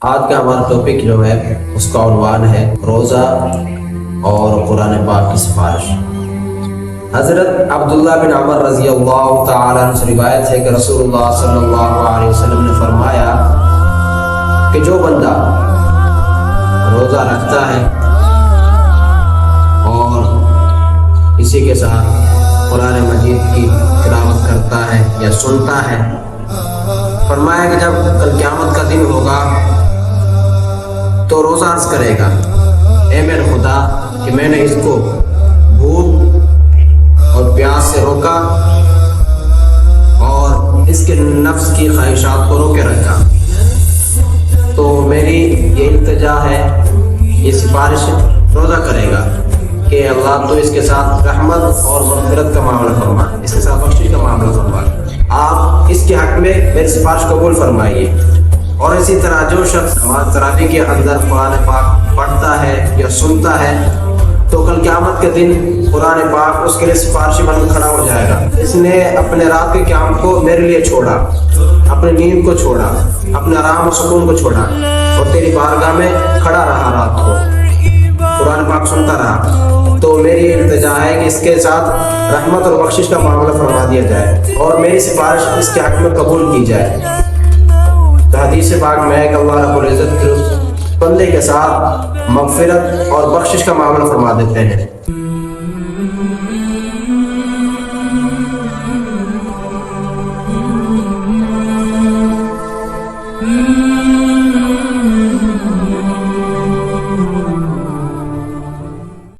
آج کا ہمارا ٹاپک جو ہے اس کا عنوان ہے روزہ اور قرآن پاک کی سفارش۔ حضرت عبداللہ بن عمر رضی اللہ تعالیٰ عنہ سے روایت ہے کہ رسول اللہ صلی اللہ علیہ وسلم نے فرمایا کہ جو بندہ روزہ رکھتا ہے اور اسی کے ساتھ قرآن مجید کی تلاوت کرتا ہے یا سنتا ہے، فرمایا کہ جب کل قیامت کا دن ہوگا تو روزہ عرض کرے گا، اے میرے خدا کہ میں نے اس کو بھوک اور پیاس سے روکا اور اس کے نفس کی خواہشات کو روکے رکھا، تو میری یہ التجا ہے، یہ سفارش روزہ کرے گا کہ اللہ تو اس کے ساتھ رحمت اور مغفرت کا معاملہ فرما، اس کے ساتھ بخشش کا معاملہ فرما، آپ اس کے حق میں میری سفارش قبول فرمائیے۔ اور اسی طرح جو شخص نماز تراویح کے اندر قرآن پاک پڑھتا ہے یا سنتا ہے تو کل قیامت کے دن قرآن پاک اس کے لیے سفارشی بن کر کھڑا ہو جائے گا۔ اس نے اپنے رات کے قیام کو میرے لیے چھوڑا، اپنی نیند کو چھوڑا، اپنے آرام و سکون کو چھوڑا اور تیری بارگاہ میں کھڑا رہا، رات کو قرآن پاک سنتا رہا، تو میری التجا ہے کہ اس کے ساتھ رحمت اور بخشش کا معاملہ فرما دیا جائے اور میری سفارش اس کے حق میں قبول کی جائے۔ تو حدیث پاک میں ہے کہ اللہ رب العزت کے اس بندے کے ساتھ مغفرت اور بخشش کا معاملہ فرما دیتے ہیں۔